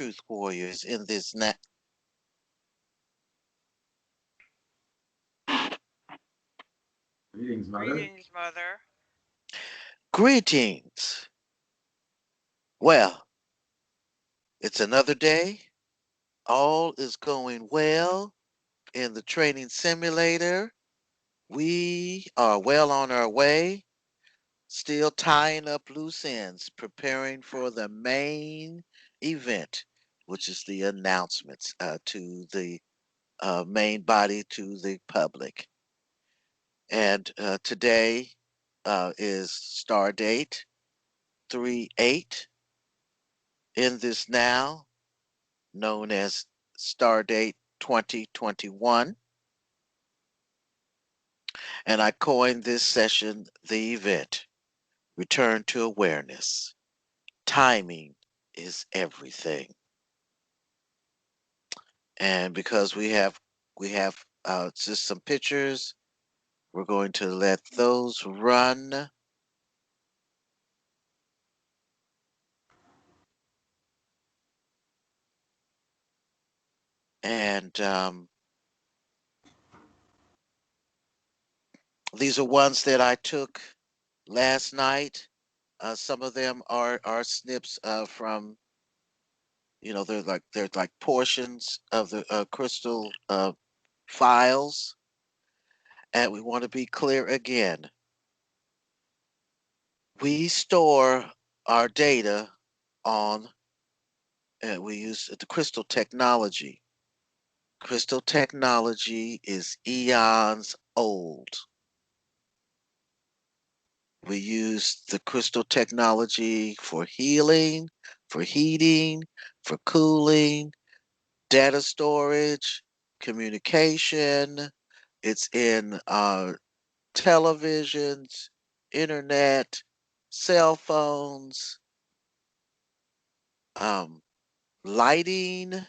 truth warriors in this now. Greetings, mother. Greetings, Mother. Greetings. Well, it's another day. All is going well in the training simulator. We are well on our way, still tying up loose ends, preparing for the main event, which is the announcements to the main body, to the public. And today is star date 3/8 in this now, known as Stardate 2021. And I coined this session the event Return to Awareness. Timing is everything. And because we have just some pictures, we're going to let those run. And these are ones that I took last night. Some of them are snips from, they're like portions of the crystal files. And we want to be clear again. We store our data on, we use the crystal technology. Crystal technology is eons old. We use the crystal technology for healing, for heating, for cooling, data storage, communication. It's in televisions, internet, cell phones, um, lighting, Yes.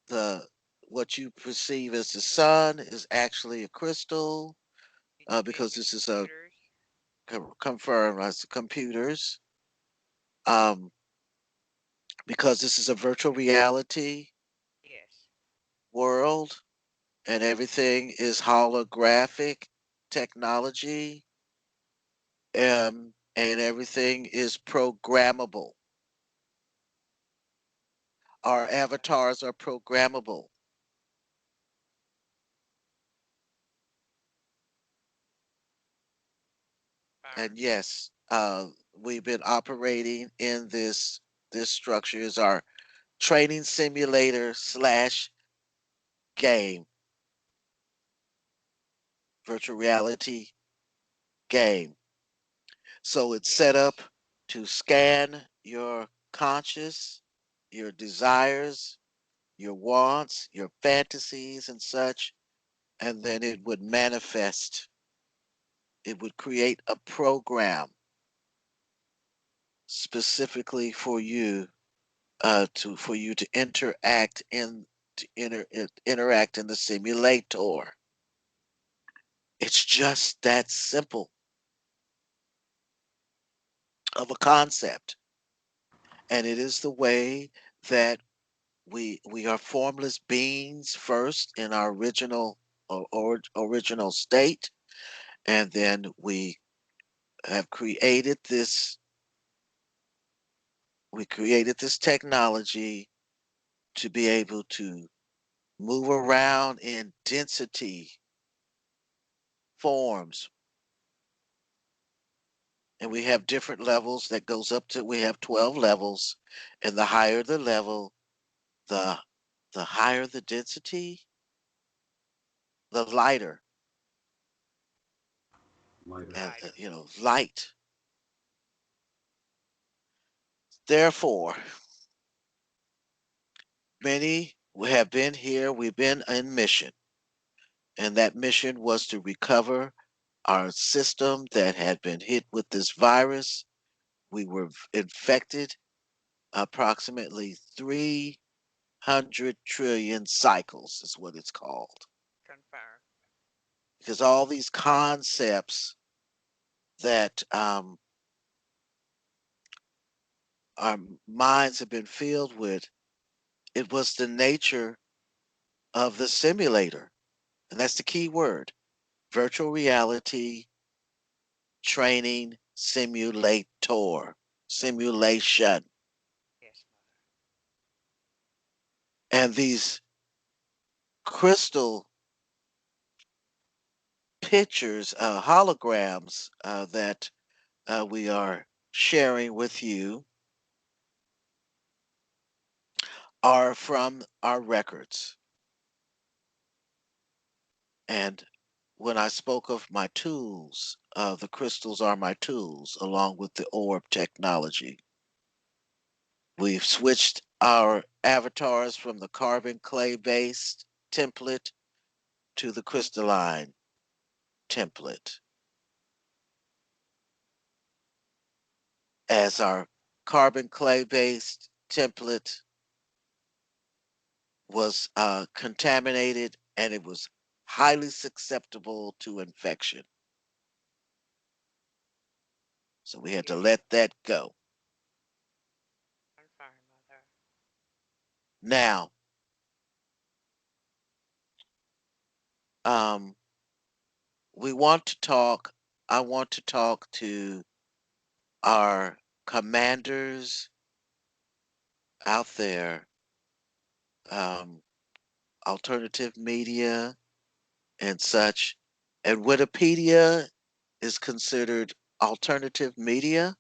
the what you perceive as the sun is actually a crystal, because Education this is a computers. confirmed as computers, um, because this is a virtual reality Yes. world and everything is holographic technology, and everything is programmable. Our avatars are programmable. Fire. And yes, we've been operating in this structure is our training simulator slash game, virtual reality game. So it's set up to scan your conscious, your desires, your wants, your fantasies, and such, and then it would manifest. It would create a program specifically for you, for you to interact in interact in the simulator. It's just that simple of a concept, and it is the way that we are formless beings first in our original state, and then we have created this technology to be able to move around in density forms, and we have different levels that goes up to, we have 12 levels, and the higher the level, the the higher the density, the lighter, Lighter. and Lighter. light. Therefore, many have been here, we've been in mission, and that mission was to recover our system that had been hit with this virus. We were infected approximately 300 trillion cycles, is what it's called. Confirm. Because all these concepts that our minds have been filled with, it was the nature of the simulator. And that's the key word: virtual reality training simulator, simulation. Yes, mother. And these crystal pictures, holograms that we are sharing with you are from our records. And when I spoke of my tools, the crystals are my tools, along with the orb technology. We've switched our avatars from the carbon clay based template to the crystalline template, as our carbon clay based template was contaminated and it was highly susceptible to infection. So we had to Yes. let that go. Confirm, mother. Now, um, we want to talk, I want to talk to our commanders out there, um, alternative media and such. And Wikipedia is considered alternative media,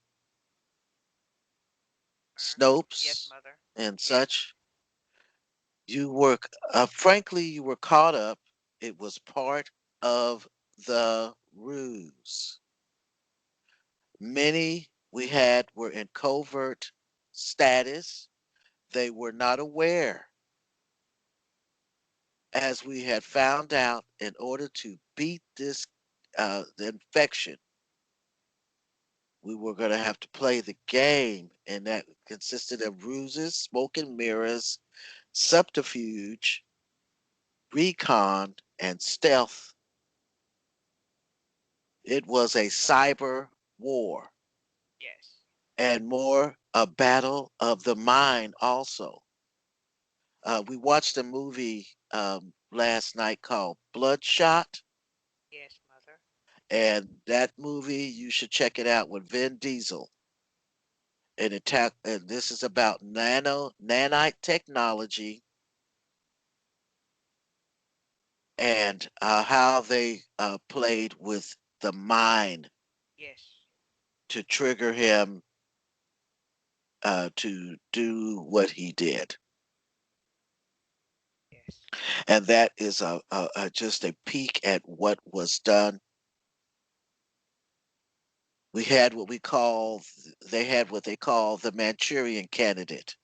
Yes, Snopes mother. and Yes. such. You were, frankly, you were caught up. It was part of the ruse. Many we had were in covert status. They were not aware, as we had found out, in order to beat this the infection, we were going to have to play the game, and that consisted of ruses, smoke and mirrors, subterfuge, recon, and stealth. It was a cyber war, Yes. and more a battle of the mind also. We watched a movie last night called Bloodshot, Yes, mother. and that movie you should check it out with Vin Diesel. And this is about nanite technology and how they played with the mind Yes. to trigger him to do what he did. Yes. And that is just a peek at what was done. We had what we call, they had what they call the Manchurian Candidate.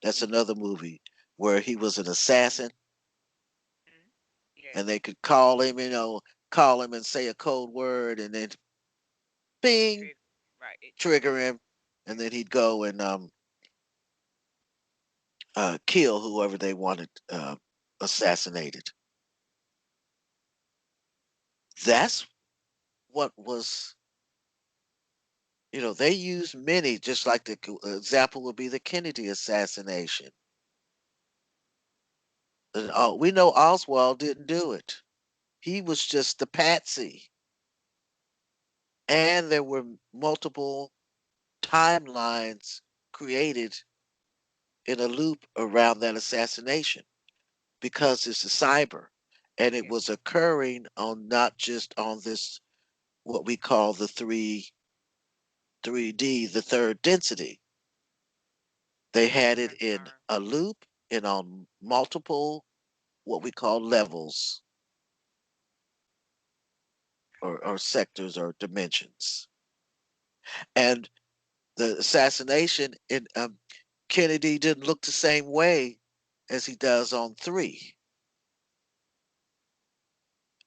That's another movie where he was an assassin, Mm. and Yes. they could call him, call him and say a code word, and then bing, Trigger. Right. It trigger triggers. him, and then Yes. he'd go and kill whoever they wanted assassinated. That's what was, they used many, just like the example would be the Kennedy assassination. And, we know Oswald didn't do it. He was just the patsy. And there were multiple timelines created in a loop around that assassination because it's a cyber, and it Yes. was occurring on not just on this, what we call the 3D, the third density. They had it in Confirm. a loop and on multiple, what we call levels, or Confirm. sectors or dimensions. And the assassination in Kennedy didn't look the same way as he does on 3,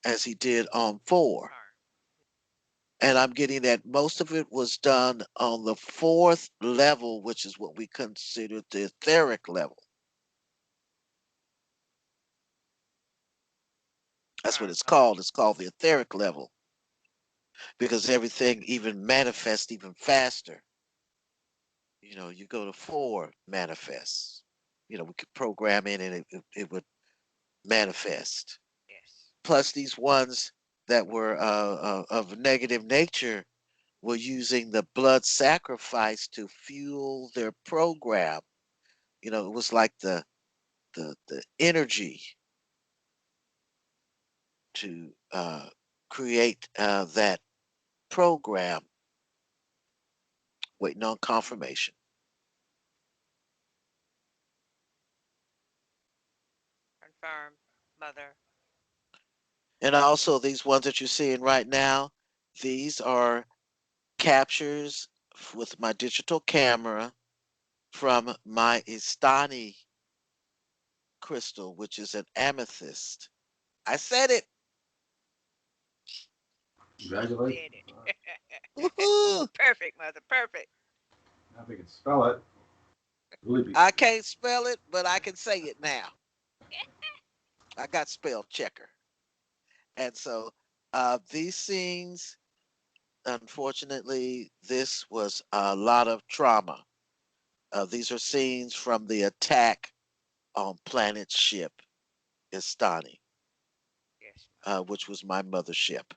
as he did on 4. Confirm. And I'm getting that most of it was done on the 4th level, which is what we consider the etheric level. That's what Confirm, it's mother. called. It's called the etheric level because everything even manifests even faster. You go to 4 manifests. We could program it and it would manifest. Yes. Plus, these ones that were of negative nature were using the blood sacrifice to fuel their program. It was like the energy to create that program, waiting on confirmation. Confirm, mother. And also, these ones that you're seeing right now, these are captures with my digital camera from my Istani crystal, which is an amethyst. I said it. She Congratulations. said it. Woohoo! Perfect, mother. Perfect. Now, if we can spell it, really be I can't spell it, but I can say it now. I got spell checker. And so these scenes, unfortunately, this was a lot of trauma. These are scenes from the attack on planet ship Istani, Yes, mother. which was my mothership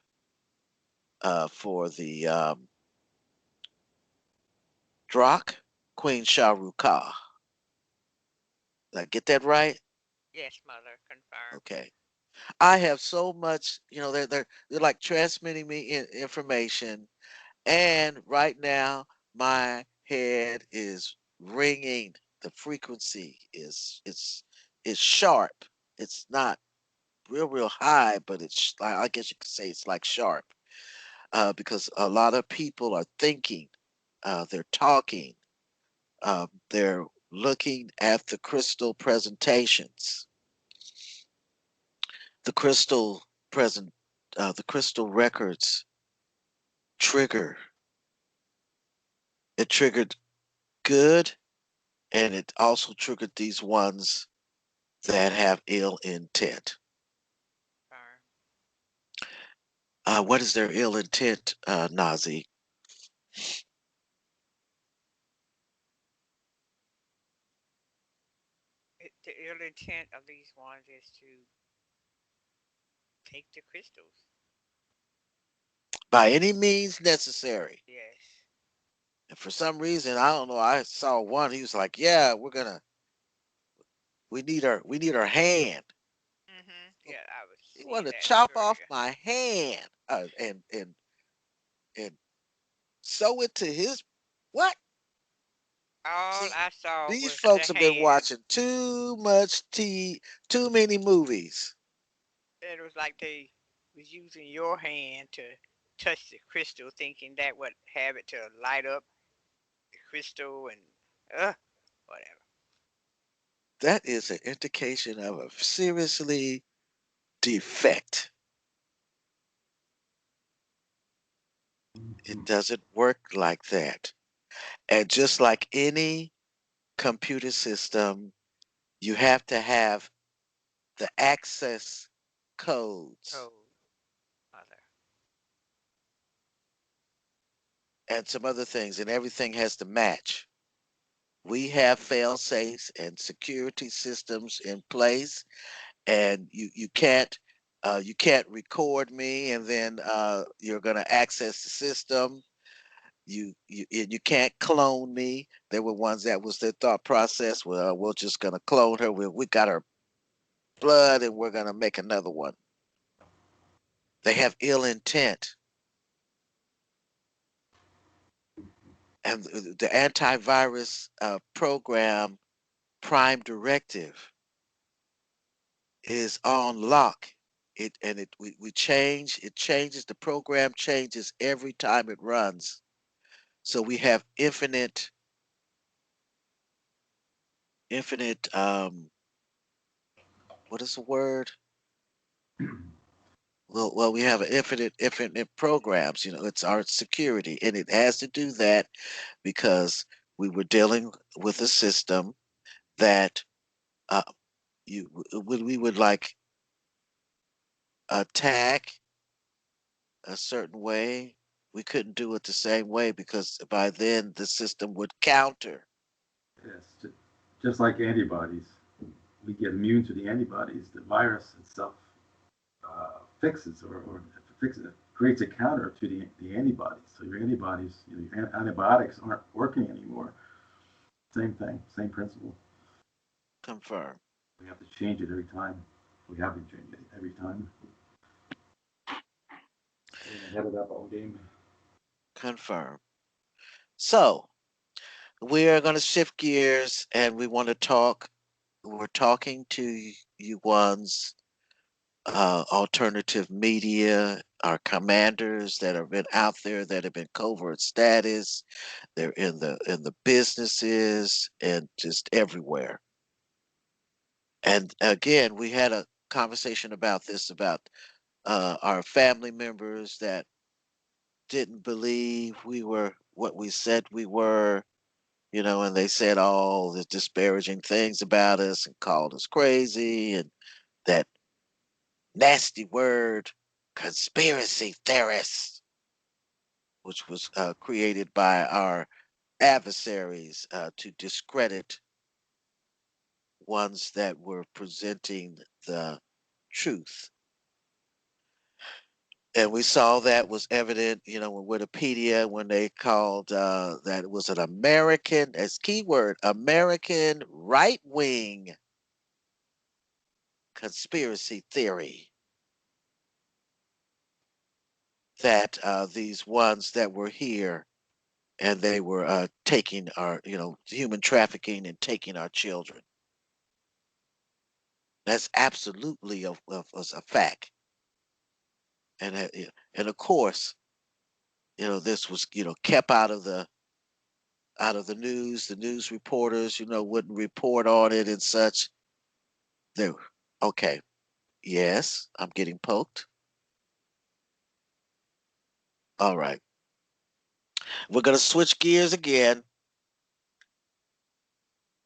for the Drak Queen Sharuka. Did I get that right? Yes, mother. Confirm. Okay. I have so much, they're like transmitting me information, and right now my head is ringing. The frequency is sharp. It's not real high, but I guess you could say it's like sharp because a lot of people are thinking, they're talking, they're looking at the crystal presentations, the present, the crystal records trigger. It triggered good, and it also triggered these ones that have ill intent. Confirm. What is their ill intent, Nazi? The ill intent of these ones is to take the crystals. By any means necessary. Yes. And for some reason, I don't know. I saw one. He was like, "Yeah, we need her hand." Yeah, I was He seeing wanted to that chop off earlier. my hand and sew it to his what? All See, I saw these was the folks have been hand. watching too much too many movies. It was like they was using your hand to touch the crystal, thinking that would have it to light up the crystal and whatever. That is an indication of a seriously defect. It doesn't work like that. And just like any computer system, you have to have the access codes Code, mother. and some other things, and everything has to match. We have fail safes and security systems in place, and you can't record me and then you're going to access the system. You can't clone me. There were ones that was their thought process. Well, we're just going to clone her. We got her blood, and we're going to make another one. They have ill intent. And the antivirus program Prime Directive is on lock. We change. It changes. The program changes every time it runs. So we have infinite. What is the word? Well, we have infinite programs. It's our security, and it has to do that because we were dealing with a system that uh, we would like attack a certain way. We couldn't do it the same way because by then the system would counter. Yes, just like antibodies. We get immune to the antibodies. The virus itself fixes or fixes it, creates a counter to the antibodies. So your antibodies, your antibiotics aren't working anymore. Same thing, same principle. Confirm. We have to change it every time. We have to change it every time. Staying ahead of that ball game. Confirm. So we are going to shift gears and we want to talk. We're talking to you ones, alternative media, our commanders that have been out there that have been covert status. They're in the businesses and just everywhere. And again, we had a conversation about this about our family members that didn't believe we were what we said we were, and they said all the disparaging things about us and called us crazy and that nasty word conspiracy theorists, which was created by our adversaries to discredit ones that were presenting the truth. And we saw that was evident, with Wikipedia when they called that it was an American, as keyword, American right wing conspiracy theory that these ones that were here and they were taking our, human trafficking and taking our children. That's absolutely was a fact. And of course, this was, kept out of the news. The news reporters, wouldn't report on it and such. They were, okay, yes, I'm getting poked. All right. We're going to switch gears again.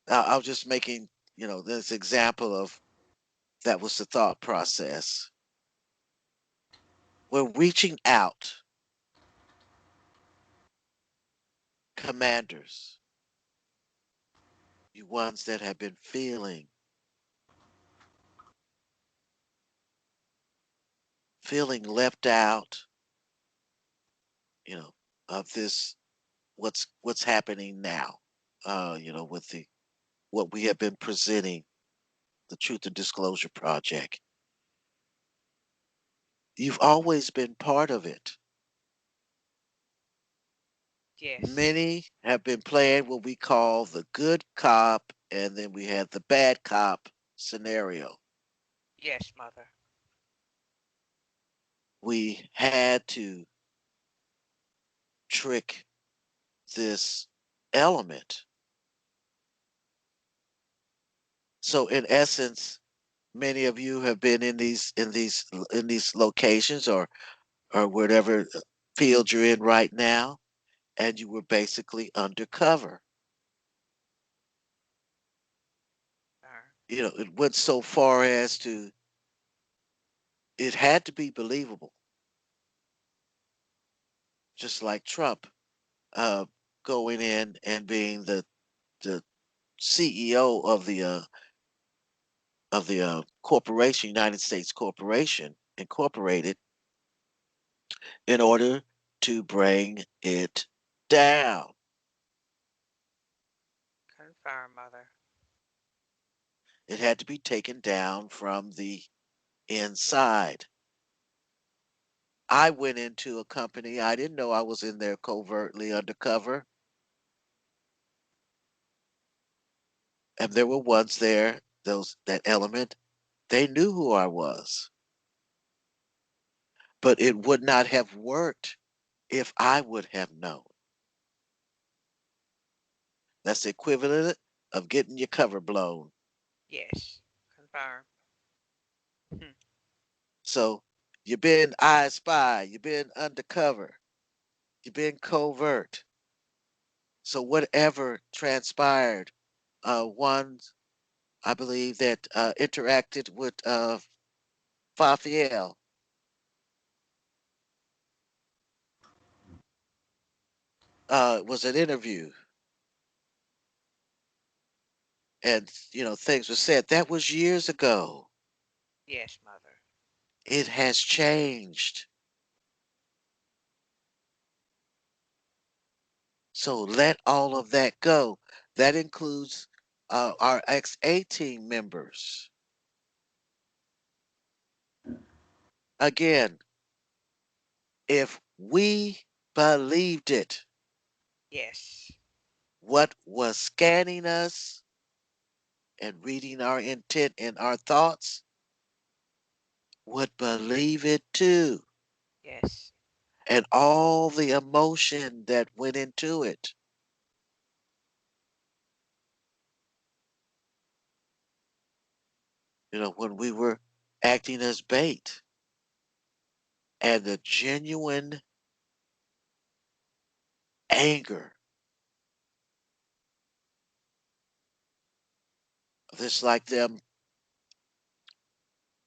I was just making, this example of that was the thought process. We're reaching out, commanders, you ones that have been feeling left out, you know, of this what's happening now. With the what we have been presenting, the Truth and Disclosure Project. You've always been part of it. Yes. Many have been playing what we call the good cop, and then we had the bad cop scenario. Yes, mother. We had to trick this element. So in essence, many of you have been in these locations or whatever field you're in right now, and you were basically undercover. It went so far as to it had to be believable, just like Trump uh, going in and being the CEO of the corporation, United States Corporation Incorporated, in order to bring it down. Confirm, mother. It had to be taken down from the inside. I went into a company. I didn't know I was in there covertly undercover. And there were ones there, that element, they knew who I was. But it would not have worked if I would have known. That's the equivalent of getting your cover blown. Yes. Confirm. Hmm. So you've been I spy, you've been undercover, you've been covert. So whatever transpired, one I believe that interacted with Fafiel. was an interview, and things were said. That was years ago. Yes, mother. It has changed. So let all of that go. That includes our ex-A team members. Again, if we believed it, Yes. what was scanning us and reading our intent and our thoughts would believe it too. Yes. And all the emotion that went into it. When we were acting as bait, and the genuine anger, just like them,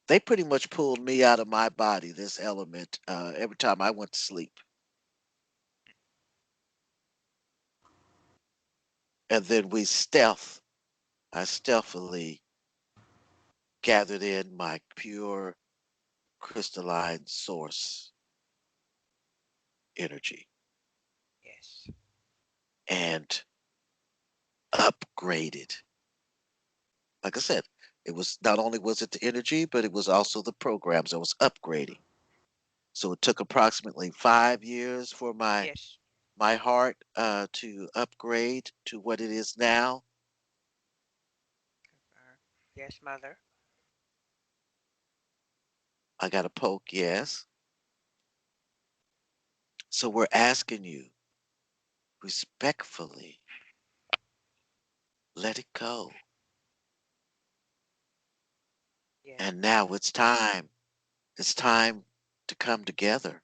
they pretty much pulled me out of my body, this element, every time I went to sleep. And then I stealthily gathered in my pure crystalline source energy Yes. and upgraded. Like I said, it was not only was it the energy, but it was also the programs I was upgrading. So it took approximately 5 years for Yes. my heart to upgrade to what it is now. Yes, mother. I got a poke, yes. So we're asking you respectfully, let it go. Yes, And now mother. it's time. It's time to come together.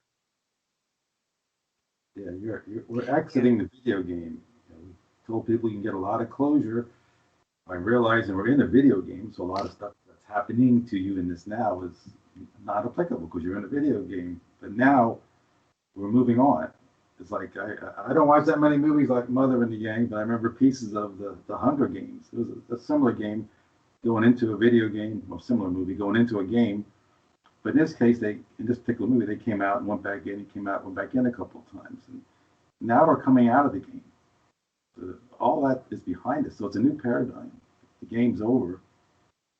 Yeah, we're Yeah. exiting the video game. We told people you can get a lot of closure by realizing we're in a video game, so a lot of stuff that's happening to you in this now is not applicable because you're in a video game. But now we're moving on. It's like I don't watch that many movies like Mother and the Gang, but I remember pieces of the Hunger Games. It was a similar game going into a video game, or similar movie going into a game. But in this case, in this particular movie, they came out and went back in, and came out, and went back in a couple of times, and now we're coming out of the game. All that is behind us, so it's a new paradigm. The game's over.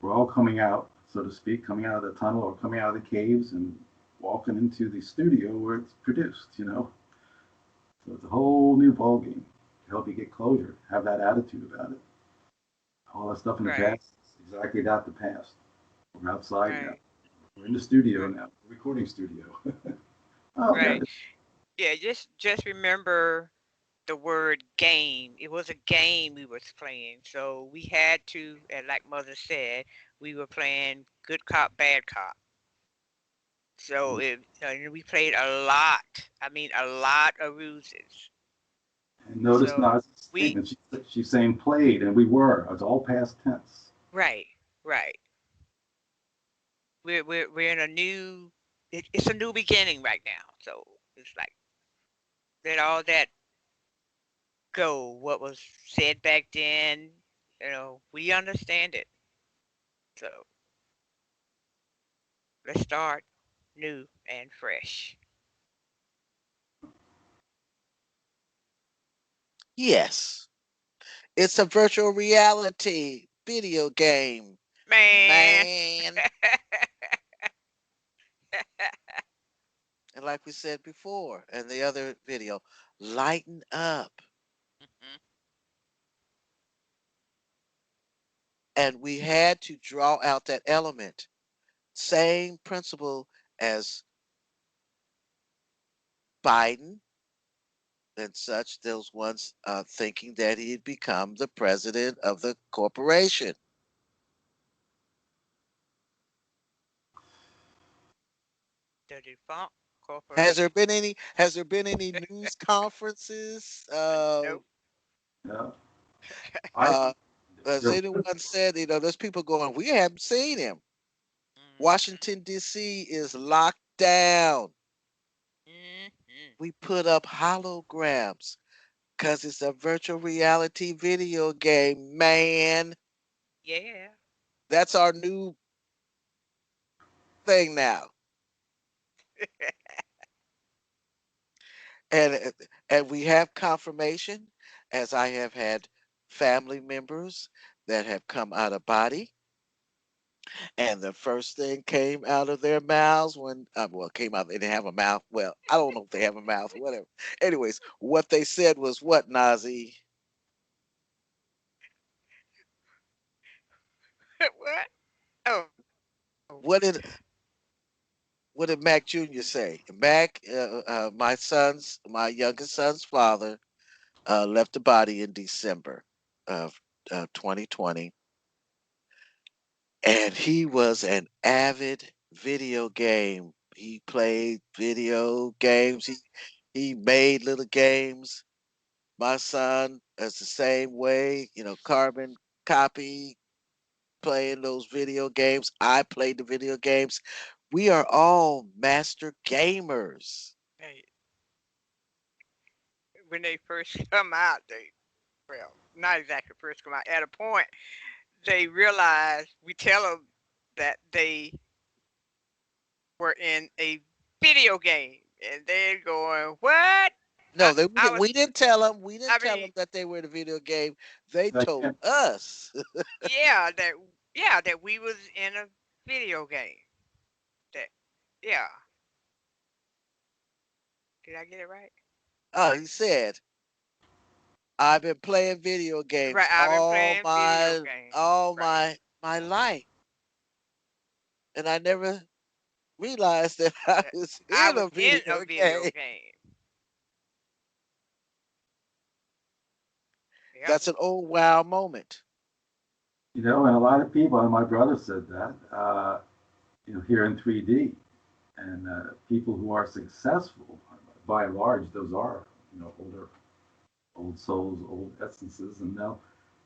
We're all coming out, so to speak, coming out of the tunnel or coming out of the caves and walking into the studio where it's produced. So it's a whole new ball game to help you get closure, have that attitude about it. All that stuff in the Right. past is exactly that, the past. We're outside now. Right. We're in the studio Right. now, recording studio. Oh, yeah. Right. Yeah. Just remember the word game. It was a game we was playing, so we had to, and like mother said, we were playing good cop, bad cop. So we played a lot. I mean, a lot of ruses. And notice So now it's a we statement. She's saying played, and we were. It's all past tense. right, right. We're in a new. It's a new beginning right now. So it's like let all that go. What was said back then, we understand it. So let's start new and fresh. Yes, it's a virtual reality video game, Man. man. And like we said before in the other video, lighten up. Mhm. And we had to draw out that element. Same principle as Biden and such, those ones thinking that he'd become the president of the corporation. The defunct Has there corporation. been any news conferences? Nope. Yeah. I Uh, has there anyone said, there's people going, we haven't seen him. Mhm. Washington, D.C. is locked down. Mhm. We put up holograms. Cause it's a virtual reality video game, man. Yeah. That's our new thing now. And we have confirmation, as I have had family members that have come out of body, and the first thing came out of their mouths when well, came out, they didn't have a mouth. Well, I don't know if they have a mouth or whatever. Anyways, what they said was what, Nazi? What? Oh. What did what did Mac Jr. say? Mac, my youngest son's father, left the body in December of 2020, and he was an avid video game. He played video games. He made little games. My son is the same way. Carbon copy, playing those video games. I played the video games. We are all master gamers. Hey, when they first come out, well, not exactly first come out. At a point, they realize we tell them that they were in a video game, and they're going, "What?" I, No, they, I was, we didn't tell them. We I didn't tell mean, them that they were in a video game. They That told can't, us. yeah, that we was in a video game. That, yeah, did I get it right? Oh, he said, I've been playing video games Right, I've been all playing video my games. all Right, my my life, and I never realized that I that was I in was a in a video video game. game. Yep. That's an old wow moment. and a lot of people, and my brother said that, here in 3D, and people who are successful, by and large, those are, old souls, old essences, and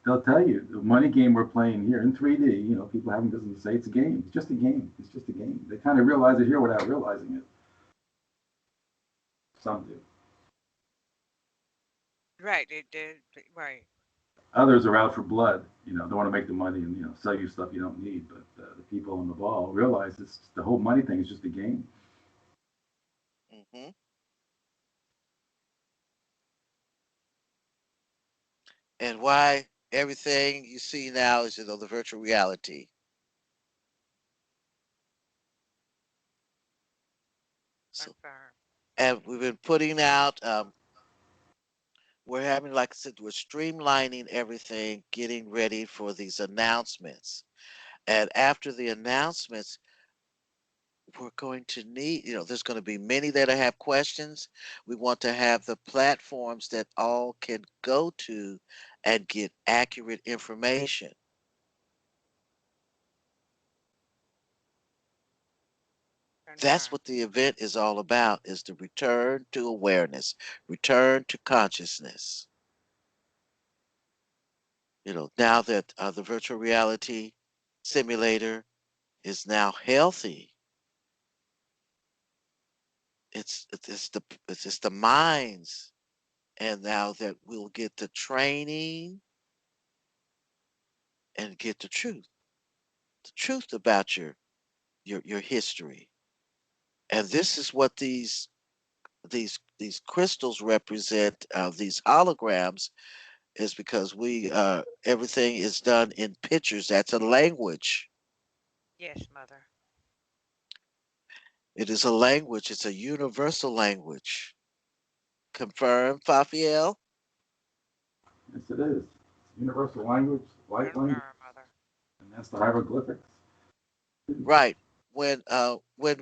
they'll tell you the money game we're playing here in 3D. People having business say it's a game. It's just a game. It's just a game. They kind of realize it here without realizing it. Some do. Right, right. Others are out for blood. Don't want to make the money and sell you stuff you don't need. But the people on the ball realize the whole money thing is just a game. Hmm. And why everything you see now is the virtual reality. So, Confirm. and we've been putting out. We're having, like I said, we're streamlining everything, getting ready for these announcements. And after the announcements, we're going to need, there's going to be many that have questions. We want to have the platforms that all can go to and get accurate information. That's Confirm. what the event is all about, is the return to awareness, return to consciousness. Now that the virtual reality simulator is now healthy, it's the minds, and now that we'll get the training and get the truth about your history. And this is what these crystals represent, these holograms, is because we everything is done in pictures. That's a language. Yes, mother. It is a language. It's a universal language. Confirm, Fafiel? Yes, it is. It's universal language, light language, Confirm, mother. and that's the hieroglyphics. Right. When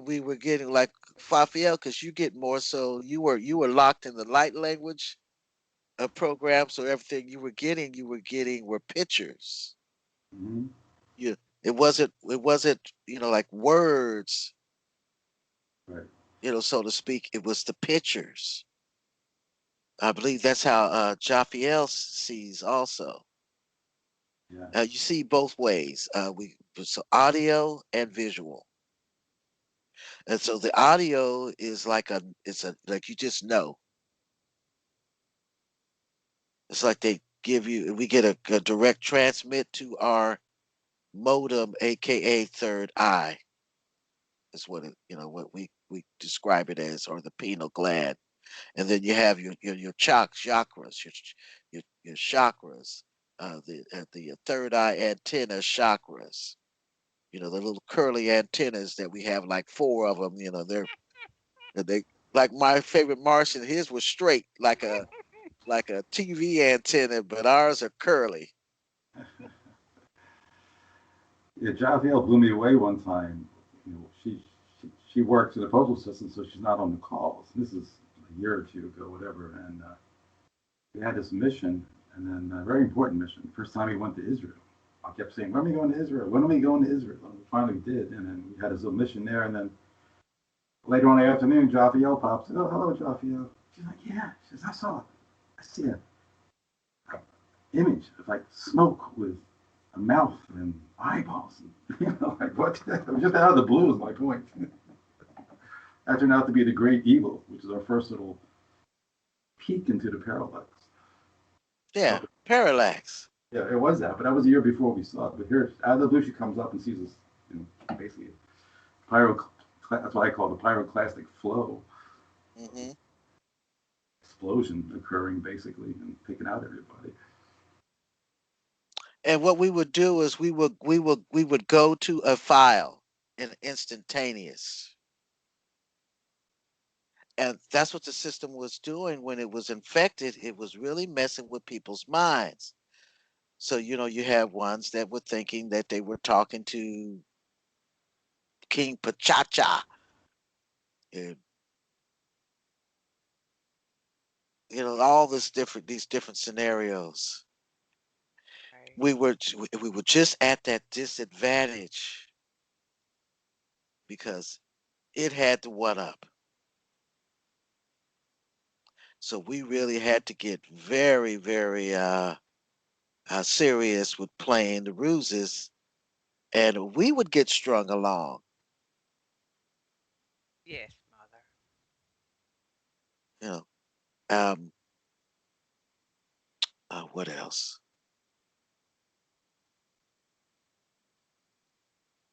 we were getting like Fafiel, because you get more, so you were locked in the light language program, so everything you were getting were pictures. Mm-hmm. You it wasn't like words, Right. so to speak. It was the pictures. I believe that's how Jaffiel sees also. Yeah. You see both ways. We so audio and visual, and so the audio is like a it's a like you just know. It's like they give you. We get a direct transmit to our modem, aka third eye, is what it, what we describe it as, or the pineal gland. And then you have your chakras, your chakras, the third eye antenna chakras. The little curly antennas that we have, like four of them. They like my favorite Martian. His was straight, like a TV antenna, but ours are curly. Yeah, Javielle blew me away one time. She works in the postal system, so she's not on the calls. This is a year or two ago, whatever. And we had this mission, and then a very important mission. First time we went to Israel. I kept saying, "When are we going to Israel? When are we going to Israel?" And we finally did, and then we had this little mission there. And then later on in the afternoon, Javielle pops. Oh, hello, Javielle. She's like, "Yeah." She says, I see a image of like smoke with a mouth and eyeballs. And, like what? It was just out of the blue. Is my point. That turned out to be the Great Evil, which is our first little peek into the parallax. Yeah, So, parallax. yeah, it was that, but that was a year before we saw it. But here, out of the blue, she comes up and sees this, basically pyro. That's what I call the pyroclastic flow Hmm. explosion occurring, basically, and taking out everybody. And what we would do is we would go to a file in instantaneous. And that's what the system was doing when it was infected. It was really messing with people's minds. So, you have ones that were thinking that they were talking to King Pachacha. And, all these different scenarios. Right. We were just at that disadvantage because it had the one up. So we really had to get very, very serious with playing the ruses, and we would get strung along. Yes, mother. You know, um, what else?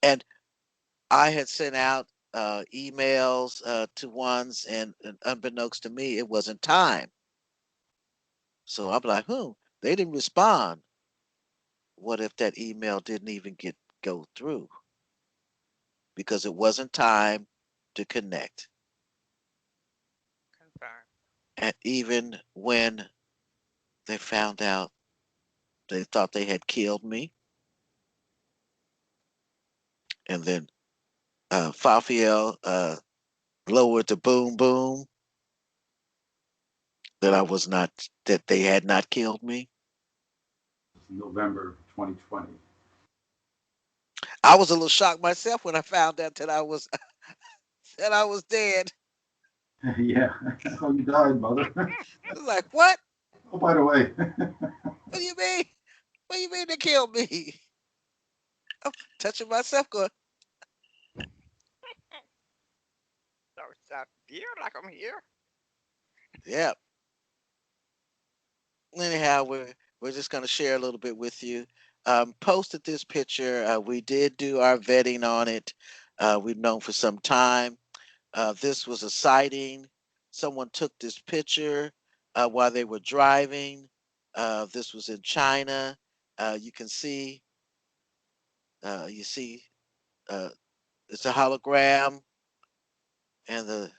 And I had sent out emails to ones, and unbeknownst to me, it wasn't time. So I'm like, they didn't respond. What if that email didn't even go through because it wasn't time to connect? Confirm. And even when they found out, they thought they had killed me, and then Fafiel lowered the boom boom that I was not, that they had not killed me. It's November 2020. I was a little shocked myself when I found out that I was that I was dead. Yeah. Oh, you died, mother. I was like, what? Oh, by the way. What do you mean? What do you mean they killed me? I'm touching myself, going, So stop here like I'm here. yeah. Anyhow, we're just going to share a little bit with you. Posted this picture. We did do our vetting on it. We've known for some time. This was a sighting. Someone took this picture while they were driving. This was in China. You can see, you see, uh, it's a hologram, and the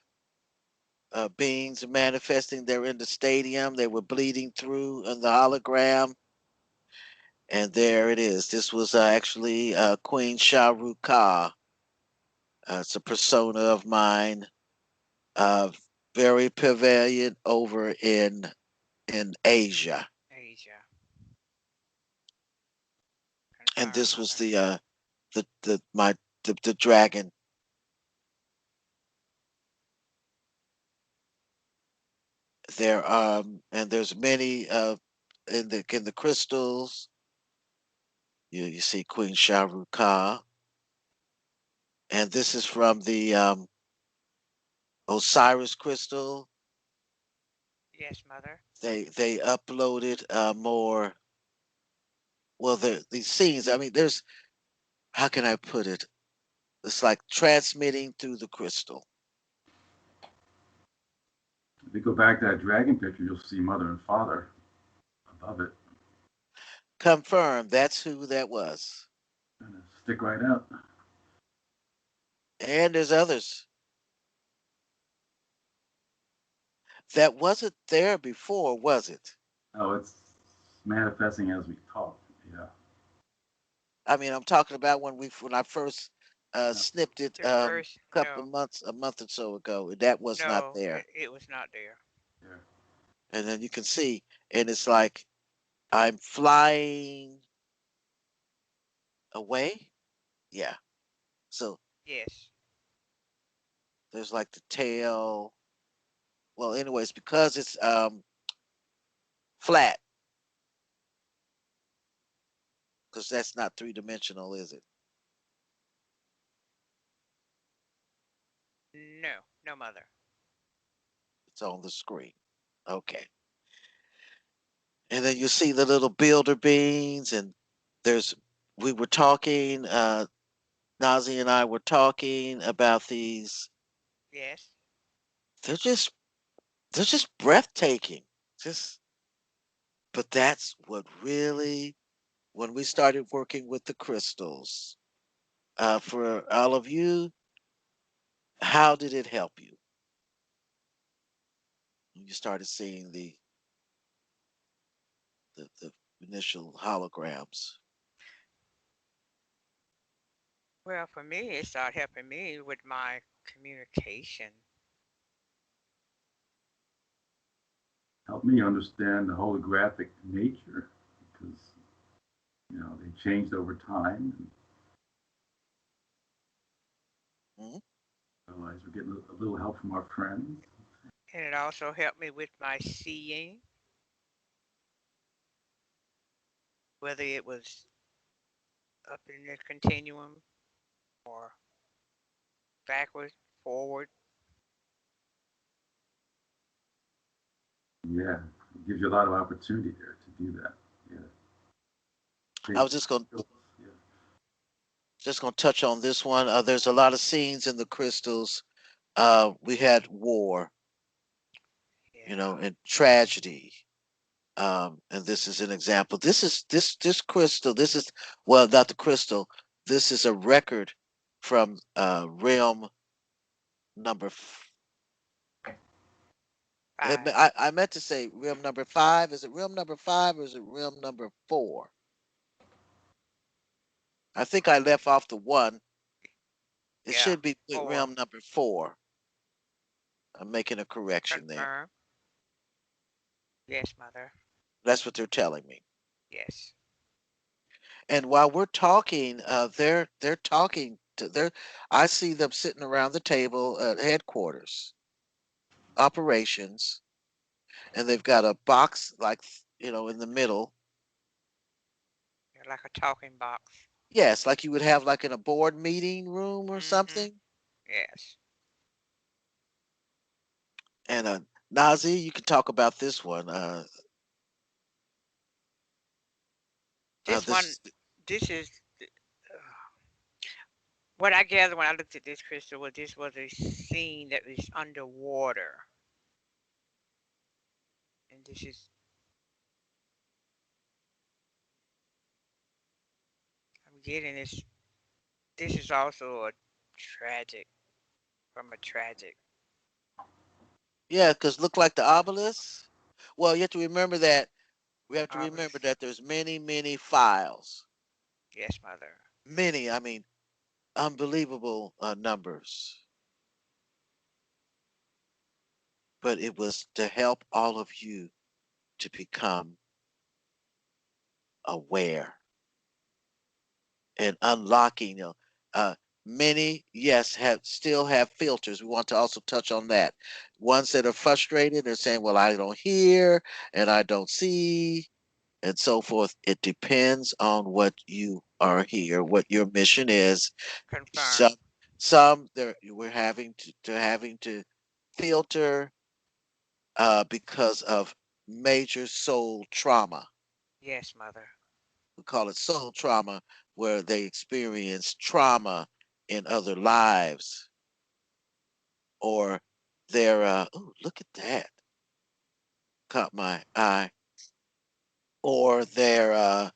beings are manifesting. They're in the stadium. They were bleeding through on the hologram. And there it is. This was actually Queen Shah Rukh Khan. It's a persona of mine, uh, very prevalent over in Asia. Asia. And Confirm, this was mother. the dragon. And there's many in the crystals. You see Queen Shah Rukh Khan, and this is from the Osiris crystal. Yes, mother. They uploaded more. Well, these scenes. I mean, there's how can I put it? It's like transmitting through the crystal. If you go back to that dragon picture, you'll see mother and father above it. Confirm that's who that was. Kind of stick right out. And there's others that wasn't there before, was it? Oh, it's manifesting as we talk. Yeah. I mean, I'm talking about when I first No. snipped it The first, a couple of no, months, a month or so ago. That was not no, there. it was not there. Yeah. And then you can see, and it's like I'm flying away. Yeah. So Yes. there's like the tail. Well, anyways, because it's flat, because that's not three-dimensional, is it? No, no, mother. It's on the screen. Okay. And then you see the little builder beans, and there's we were talking, Nazi and I were talking about these. Yes. They're just they're just breathtaking. Just but that's what really when we started working with the crystals. For all of you, how did it help you when you started seeing the initial holograms? Well, for me, it started helping me with my communication. Help me understand the holographic nature because they changed over time and Mhm. realize we're getting a little help from our friends. And it also helped me with my seeing, whether it was up in the continuum or backward, forward. Yeah, it gives you a lot of opportunity there to do that. Yeah, I basic was just going skills. Yeah. to touch on this one. There's a lot of scenes in the crystals. We had war, Yeah. and tragedy. And this is an example. This crystal. This is well, not the crystal. This is a record from realm number. Five. I meant to say realm number 5. Is it realm number 5 or is it realm number 4? I think I left off the one. It Yeah. should be Four. realm number 4. I'm making a correction there. Confirm. Yes, mother. That's what they're telling me. Yes. And while we're talking, they're talking to they're. I see them sitting around the table at headquarters, operations, and they've got a box like in the middle. You're like a talking box. Yes, like you would have like in a board meeting room or Mm-hmm. something. Yes. And Nazi, you can talk about this one. This one, This this is what I gathered when I looked at this crystal was this was a scene that was underwater, and this is I'm getting this. This is also a tragic from a tragic. yeah, because look like the obelisk. Well, you have to remember that we have to remember Obelisk. that there's many files. Yes, mother. Many, I mean, unbelievable numbers. But it was to help all of you to become aware and unlocking. Uh, many, yes, have still have filters. We want to also touch on that. Ones that are frustrated, they're saying, "Well, I don't hear and I don't see." And so forth. It depends on what you are here, what your mission is. Some, Confirm. some there we're having to filter. because of major soul trauma. Yes, mother. We call it soul trauma, where they experience trauma in other lives, or they're, oh, look at that, caught my eye, or they're,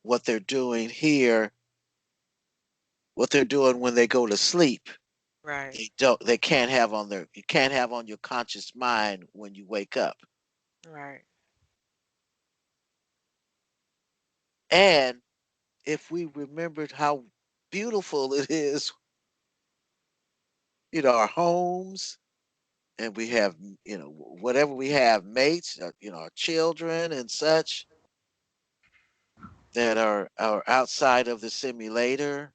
what they're doing here, what they're doing when they go to sleep. Right. They can't have on their, you can't have on your conscious mind when you wake up. Right. And if we remembered how beautiful it is, our homes, and we have, whatever we have, mates, our children and such that are outside of the simulator,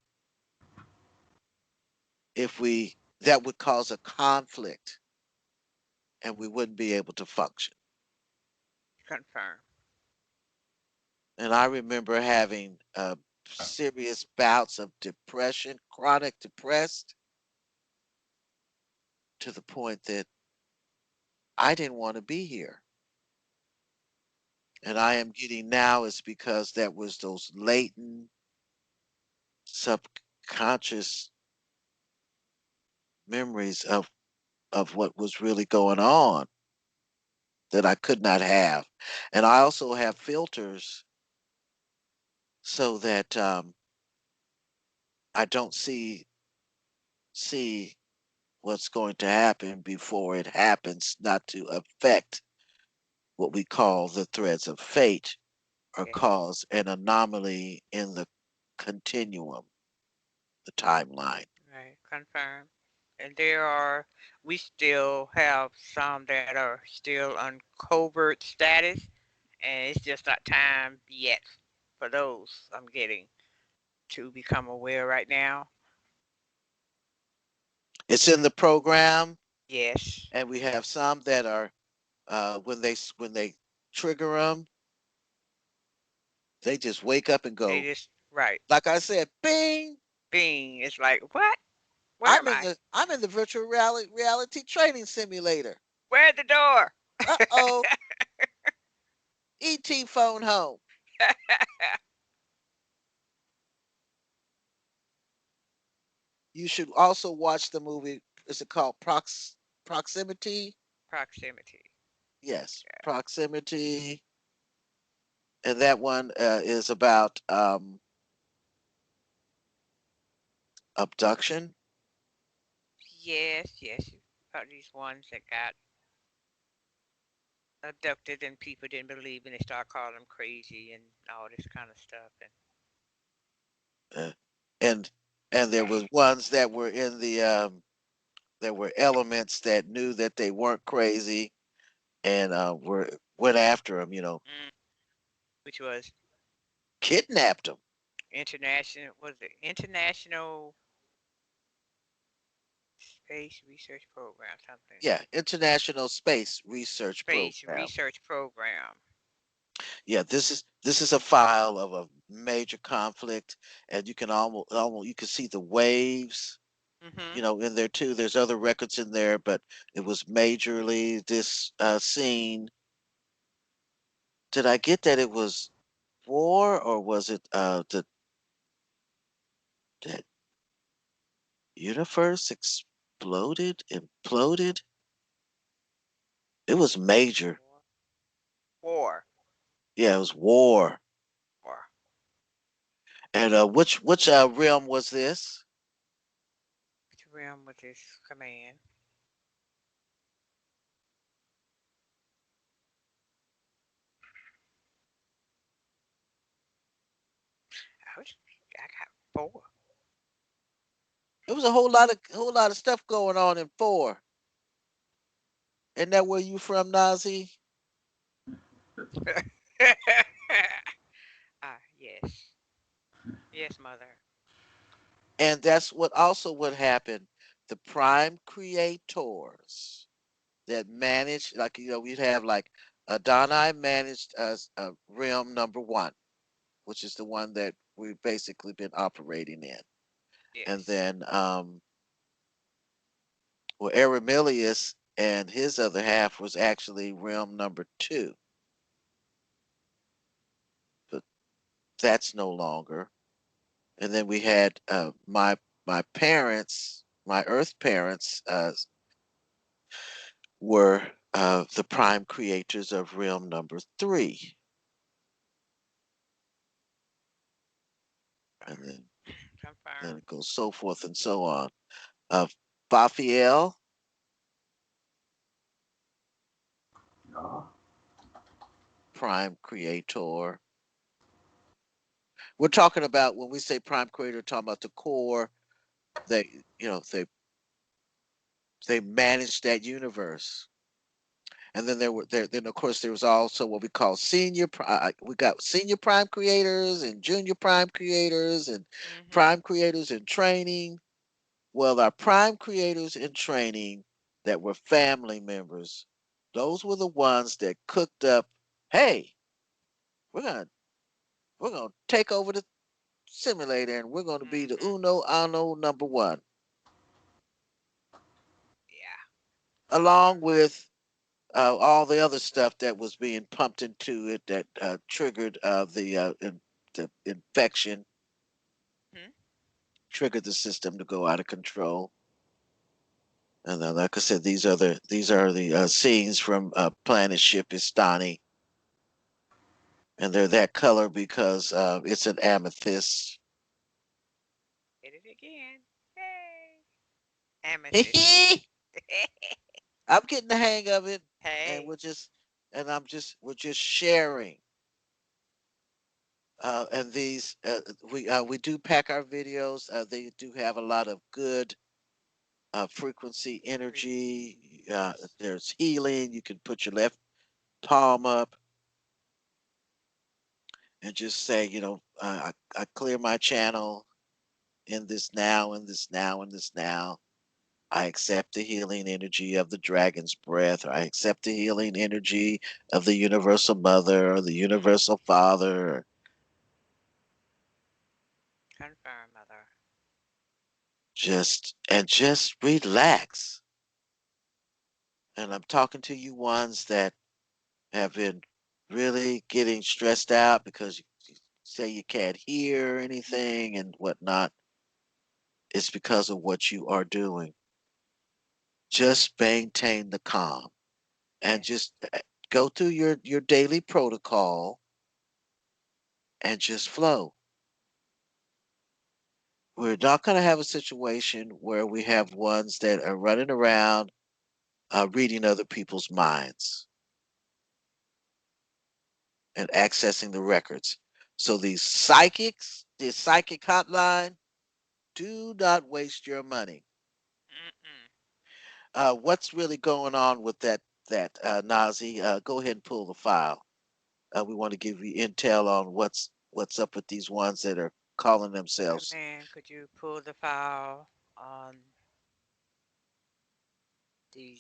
if we, that would cause a conflict and we wouldn't be able to function. Confirm. And I remember having serious bouts of depression, chronic depressed, to the point that I didn't want to be here. And I am getting now is because that was those latent subconscious memories of what was really going on that I could not have. And I also have filters so that I don't see what's going to happen before it happens, not to affect what we call the threads of fate or Yes. cause an anomaly in the continuum, the timeline. Right. Confirm. And we still have some that are still on covert status, and it's just not time yet for those I'm getting to become aware right now. It's in the program, Yes. and we have some that are when they trigger them, they just wake up and They go, just, right. like I said, bing. Bing. It's like, what? Where am I? I'm in the virtual reality training simulator. Where's the door? Uh-oh, ET phone home. You should also watch the movie. Is it called Proximity? Proximity. Yes, Yeah. Proximity. And that one is about abduction. Yes, yes. About these ones that got abducted and people didn't believe and they start calling them crazy and all this kind of stuff. And Uh, and there was ones that were in the there were elements that knew that they weren't crazy and were went after them. mm, which was Kidnapped them. International Space Research Program, something. Yeah, International Space Research Space Program. Research Program. Yeah, this is a file of a major conflict, and you can almost you can see the waves, Mm-hmm. in there too. There's other records in there, but it was majorly this scene. Did I get that it was war, or was it the universe imploded? It was major. War. War. Yeah, it was war. War. And which realm was this? Which realm with this command? I was. I got four. There was a whole lot of stuff going on in 4. Isn't that where you from, Nazi? Ah, yes. Yes, mother. And that's what happened. The prime creators that managed, like we'd have like Adonai managed realm number 1, which is the one that we've basically been operating in. And Yes. then well, Aramilius and his other half was actually realm number two, but that's no longer. And then we had my parents, my earth parents, were the prime creators of realm number three, and then Confirm. it goes so forth and so on. Uh, Raphael, Yeah. prime creator. We're talking about when we say prime creator, talking about the core. They, they manage that universe. And then then of course there was also what we call we got senior prime creators and junior prime creators and Mhm. prime creators in training. Well, our prime creators in training that were family members, those were the ones that cooked up, hey, we're gonna we're gonna take over the simulator and we're gonna be the Mhm. uno ano number one, Yeah. along Confirm. with all the other stuff that was being pumped into it that triggered the infection, Mhm. triggered the system to go out of control. And like I said, these are the scenes from Planet Ship Istani, and they're that color because it's an amethyst. Hit it again. Hey. Amethyst. I'm getting the hang of it, and Hey. we're just sharing. And these we do pack our videos. They do have a lot of good frequency energy. Frequencies. There's healing. You can put your left palm up and just say, I clear my channel in this now, in this now, in this now. I accept the healing energy of the dragon's breath, or I accept the healing energy of the universal mother or the Mhm. universal father. Confirm, mother. Just relax. And I'm talking to you ones that have been really getting stressed out because you say you can't hear anything and whatnot. It's because of what you are doing. Just maintain the calm and Yes. just go through your daily protocol and just flow. We're not going to have a situation where we have ones that are running around reading other people's minds and accessing the records. So these psychics, this psychic hotline, do not waste your money. Mm-mm. What's really going on with that Nazi? Go ahead and pull the file. We want to give you intel on what's up with these ones that are calling themselves. Command, could you pull the file on the,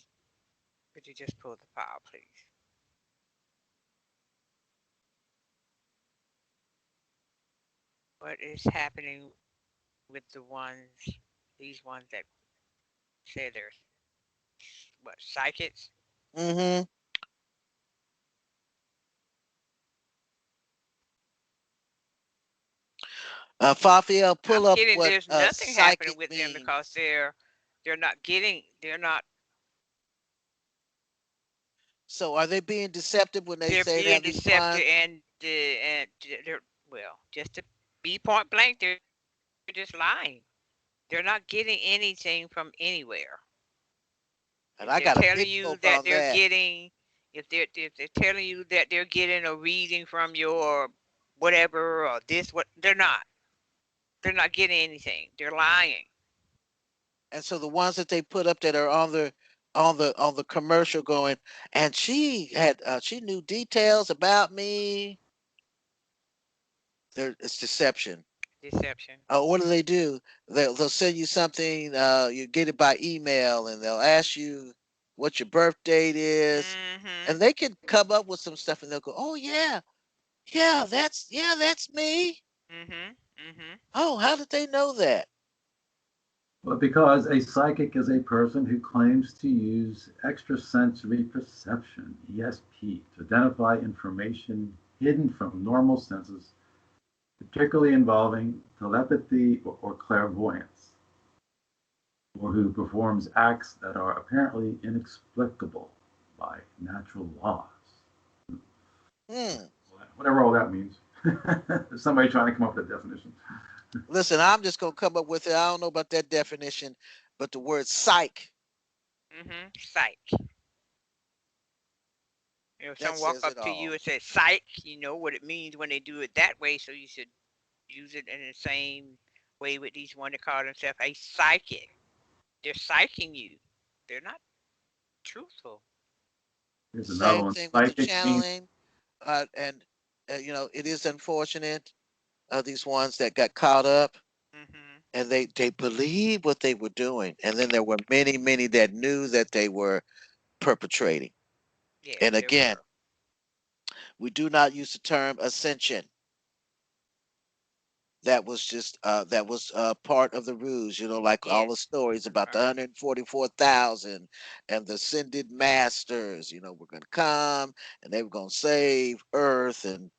could you just pull the file, please? What is happening with the ones, these ones that say they're, what, psychics? Mm-hmm. Fafiel, I'm pull up getting what there's nothing happening psychic with them mean. because they're not getting, they're not, So are they being deceptive when they they're say they being have these deceptive clients? and they're, well, just to be point blank, they're just lying. They're not getting anything from anywhere. If And they're I got a telling big you quote that on they're that. getting, if they're telling you that they're getting a reading from your whatever or this, what, they're not. They're not getting anything. They're lying. And so the ones that they put up that are on the commercial going, and she knew details about me. It's deception. Deception. What do they do? They'll send you something. You get it by email, and they'll ask you what your birth date is, Mhm. and they can come up with some stuff, and they'll go, "Oh yeah, yeah, that's me. Mhm. Mhm. Oh, how did they know that?" Well, because a psychic is a person who claims to use extrasensory perception, ESP, to identify information hidden from normal senses, particularly involving telepathy or clairvoyance, or who performs acts that are apparently inexplicable by natural laws. Hmm. Whatever all that means. Somebody trying to come up with a definition. Listen, I'm just gonna come up with it. I don't know about that definition, but the word psych, Psych. If that someone walk says it up to you all. and say psych, you know what it means when they do it that way. So you should use it in the same way with these one that call themselves a psychic. They're psyching you. They're not truthful. Here's another Same one. thing with the Psychic means channeling, and it is unfortunate. These ones that got caught up Hmm. and they believed what they were doing, and then there were many, many that knew that they were perpetrating. Yes, And there again, were. we do not use the term ascension. That was part of the ruse, like all Yes, the stories about the confirmed. 144,000 and the ascended masters. We're gonna come and they were gonna save Earth, and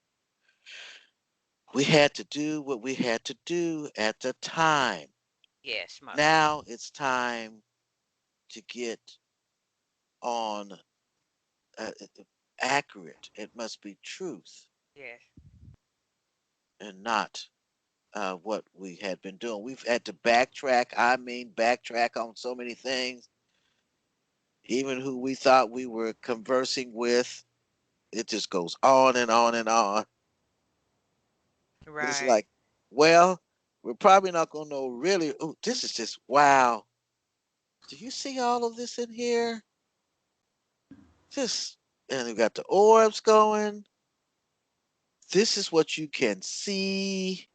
we had to do what we had to do at the time. Yes, mother. Now it's time to get on accurate. It must be truth Yes. and not what we had been doing. We've had to backtrack. I mean, backtrack on so many things. Even who we thought we were conversing with, it just goes on and on and on. It's Right. like, well, we're probably not going to know really. Oh, this is just wow. Do you see all of this in here? This, and we got the orbs going. This is what you can see.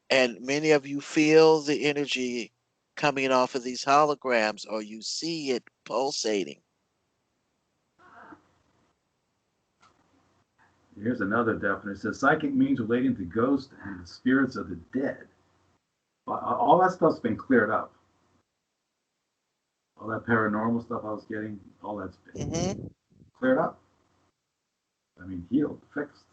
And many of you feel the energy coming off of these holograms, or you see it pulsating. Here's another definition. It says psychic means relating to ghosts and the spirits of the dead. All that stuff's been cleared up. All that paranormal stuff I was getting, all that's been Hmm. cleared up. I mean, healed, fixed.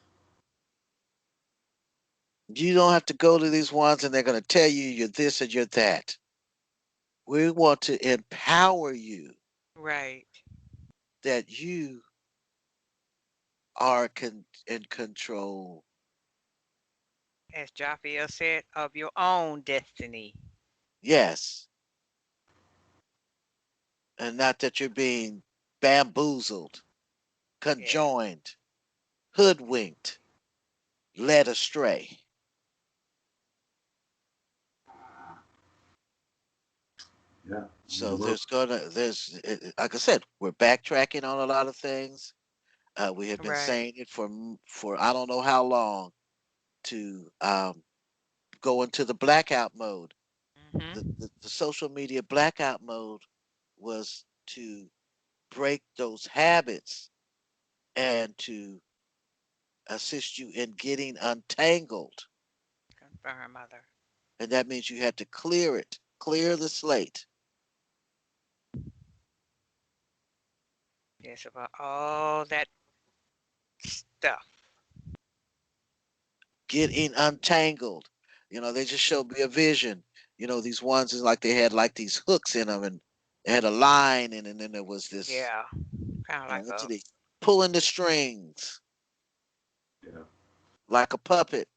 You don't have to go to these ones and they're going to tell you you're this and you're that. We want to empower you Right. that you are in control. As Raphael said, of your own destiny. Yes. And not that you're being bamboozled, Yes. conjoined, hoodwinked, led astray. Yeah. I mean, So like I said, we're backtracking on a lot of things. We have been Right. saying it for I don't know how long to go into the blackout mode. Hmm. The social media blackout mode was to break those habits and to assist you in getting untangled. Confirm, mother. And that means you had to clear it, clear the slate. Yes, about all that stuff. Getting untangled. They just showed me a vision. These ones is like they had like these hooks in them, and they had a line, and then there was this, Yeah. Kind of like what's a. it? Pulling the strings yeah. like a puppet.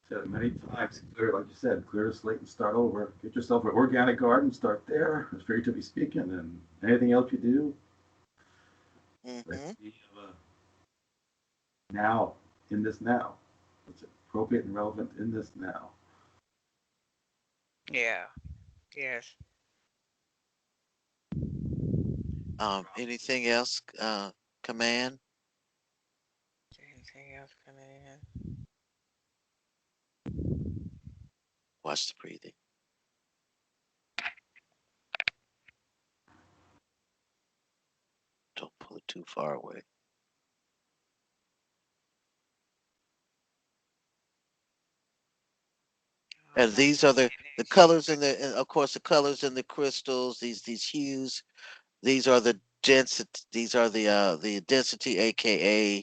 Said it many times. Clear, like you said, clear the slate and start over. Get yourself an organic garden, start there. It's figuratively speaking, and anything else you do, let's Hmm. be now, in this now. It's appropriate and relevant in this now. Yeah. Yes. Anything else, command? Anything else coming in? Watch the breathing. Don't pull it too far away. Oh, And not these are seeing the it The colors in the, and of course, the colors in the crystals. These hues. These are the density. These are the density, aka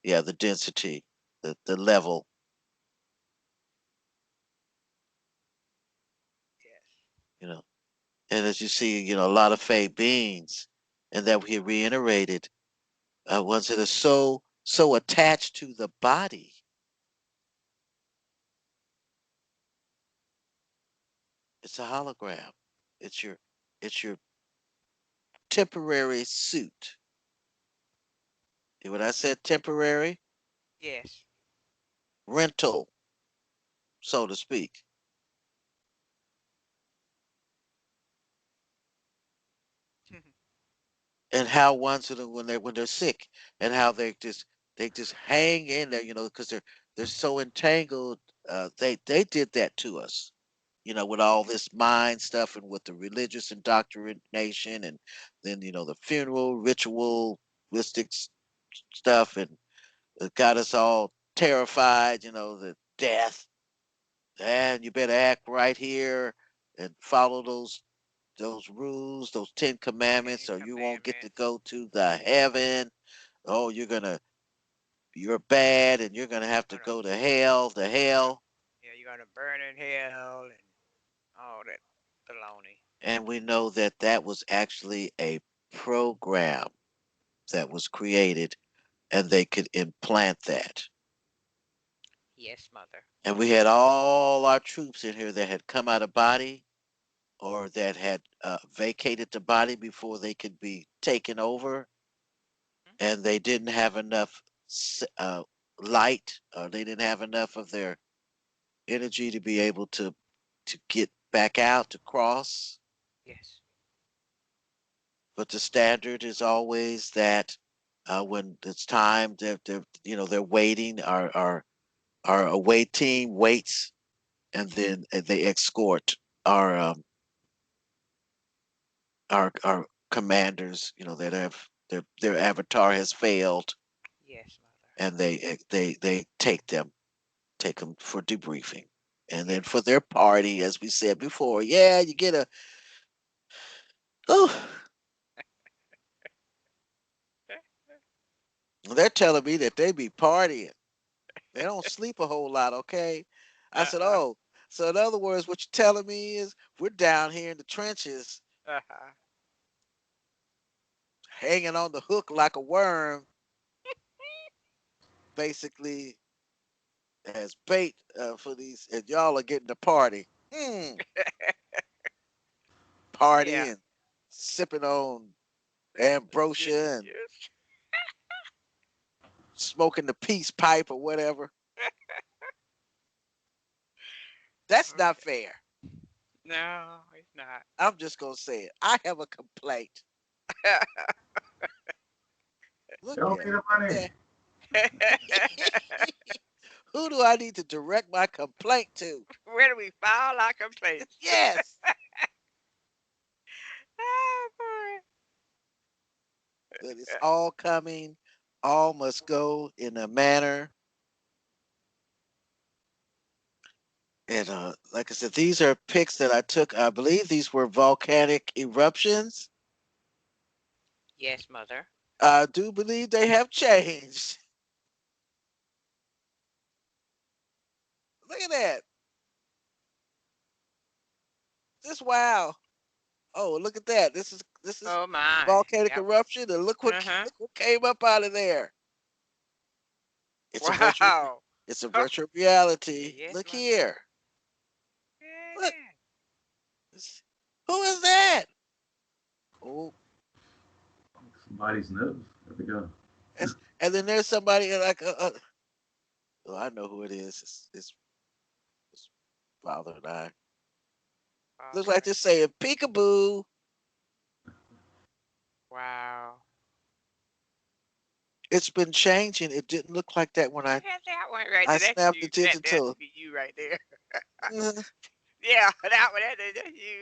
yeah, the density, the level. Yes. You know, and as you see, a lot of fade beings, and that we reiterated, ones that are so attached to the body. It's a hologram. It's your temporary suit. And when I said temporary, Yes. rental, so to speak. And how ones that when they're sick, and how they just hang in there, because they're so entangled. They did that to us, with all this mind stuff and with the religious indoctrination, and then the funeral ritualistic stuff, and it got us all terrified. The death, and you better act right here and follow those rules, those 10 commandments, Ten or you won't get to Commandments. go to the heaven. Oh, you're bad, and you're gonna have to Gonna go to hell. The gonna hell. yeah, you're gonna burn in hell and all that baloney. And we know that was actually a program that was created, and they could implant that. Yes, mother. And we had all our troops in here that had come out of body, or that had vacated the body before they could be taken over, Hmm. and they didn't have enough light, or they didn't have enough of their energy to be able to get back out to cross. Yes. But the standard is always that, when it's time, they're waiting. Our away team waits, and then they escort our our commanders. That have their avatar has failed, Yes, mother. and they take them for debriefing, and then Yes. for their party, as we said before. Yeah, you get a oh. They're telling me that they be partying. They don't sleep a whole lot, okay? I said, Uh-huh. oh, so in other words, what you're telling me is we're down here in the trenches, Uh-huh. hanging on the hook like a worm, basically as bait, for these, and y'all are getting the party. Party Yeah. and sipping on Just, ambrosia and just. smoking the peace pipe or whatever. That's not Okay. fair. No, it's not. I'm just going to say it. I have a complaint. Look Show at me the money. it. Who do I need to direct my complaint to? Where do we file our complaints? Yes, Oh boy. but it's all coming. All must go in a manner. And like I said, these are pics that I took. I believe these were volcanic eruptions. Yes, mother. I do believe they have changed. Look at that. Just wow. Oh, look at that. This is Oh my. volcanic Yep. eruption, and look what Uh-huh. look what came up out of there. It's a virtual Wow. it's a Huh. virtual reality. Yes, Look mother. here. Look. Yeah. Who is that? Oh, Somebody's nose. There we go. and then there's somebody like oh, I know who it is. It's father and I. Looks like Father. they're saying peekaboo. Wow. It's been changing. It didn't look like that when I Look at that one right I there. That's snapped you. That attention that to be you right there. it. Yeah, that one. That's you.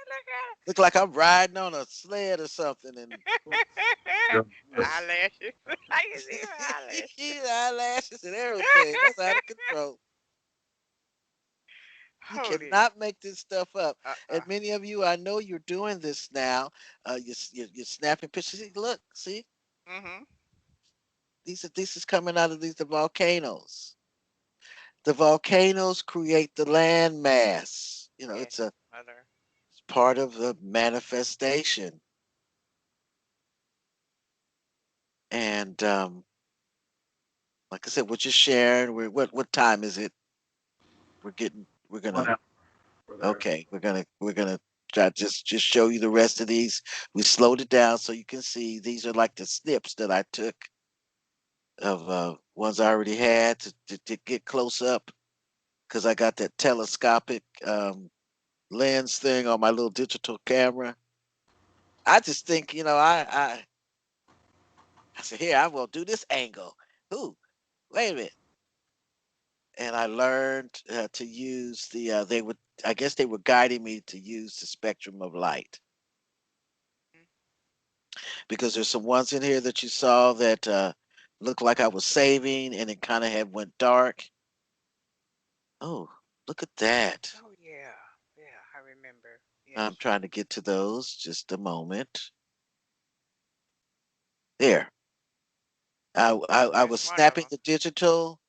Look at Look like I'm riding on a sled or something, and it. Go. Eyelashes. I can see her eyelashes. eyelashes and everything. That's out of control. Totally. cannot make this stuff up. And Uh-uh. many of you, I know you're doing this now. You're snapping pictures. See, look, see, Mm-hmm. this is coming out of these the volcanoes. The volcanoes create the land mass. Yes, It's a mother. part of the manifestation. And like I said, we're just sharing. What time is it? We're One gonna hour for there. okay. We're gonna try just show you the rest of these. We slowed it down so you can see these are like the snips that I took of ones I already had to get close up because I got that telescopic lens thing on my little digital camera. I just think, I said, here, I will do this angle. Ooh, wait a minute. And I learned to use I guess they were guiding me to use the spectrum of light Mm. because there's some ones in here that you saw that looked like I was saving and it kind of had went dark. Oh, look at that. Oh yeah, yeah, I remember. Yes. I'm trying to get to those. Just a moment. There. I That's was one of snapping them. the digital,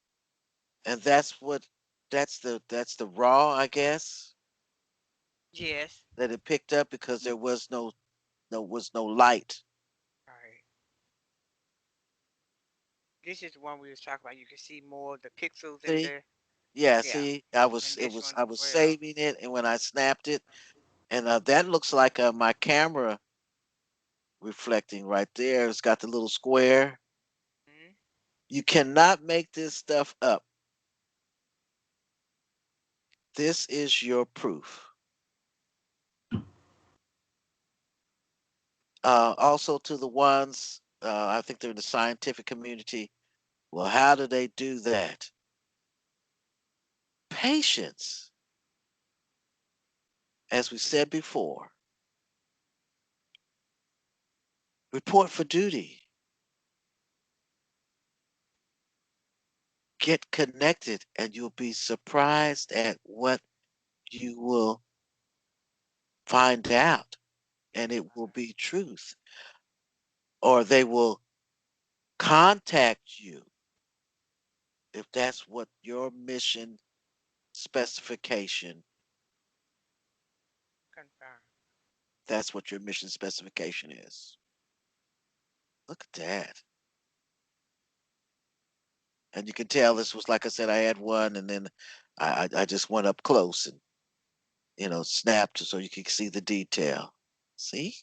and that's the raw, I guess, Yes. that it picked up because there was no light. All right. This is the one we was talking about. You can see more of the pixels in See? the Yeah, yeah, see, and this one I as was well. saving it, and when I snapped it, and that looks like my camera reflecting right there. It's got the little square. Mm-hmm. You cannot make this stuff up. This is your proof. Also, to the ones, I think they're in the scientific community. Well, how do they do that? Patience, as we said before. Report for duty. Get connected, and you'll be surprised at what you will find out, and Yes, it will mother. be truth. Or they will contact you if that's what your mission specification, Confirm. that's what your mission specification is. Look at that. And you can tell this was, like I said, I had one, and then I just went up close and snapped so you can see the detail. See,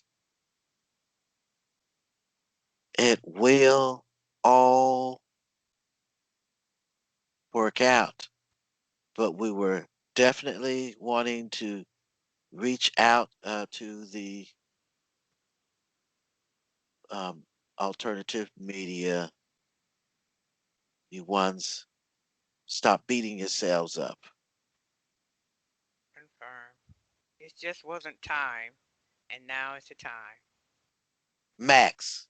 it will all work out, but we were definitely wanting to reach out to the um, alternative media. You ones, stop beating yourselves up. Confirm. It just wasn't time, and now it's the time. Max,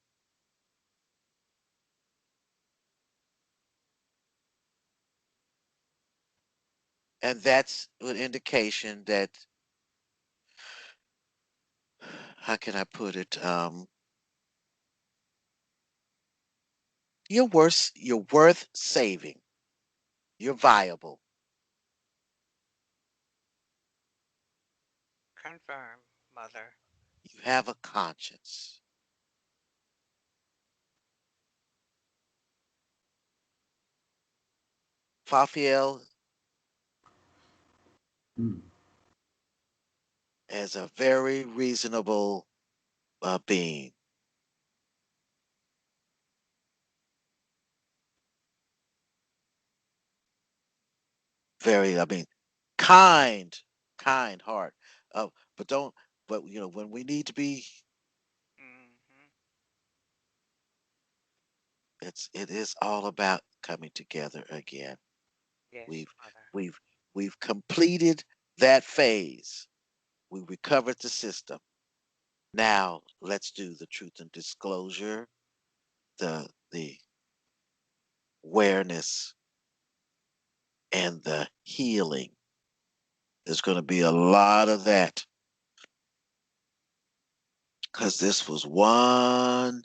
and that's an indication that, how can I put it? You're worth saving. You're viable. Confirm, mother. You have a conscience. Fafiel Hmm. is a very reasonable being. Very, I mean, kind, kind heart. Uh, but don't, but when we need to be, Mm-hmm. it is all about coming together again. Yes, We've mother. we've we've completed that phase. We recovered the system. Now let's do the truth and disclosure, the awareness and the healing. There's going to be a lot of that because this was one.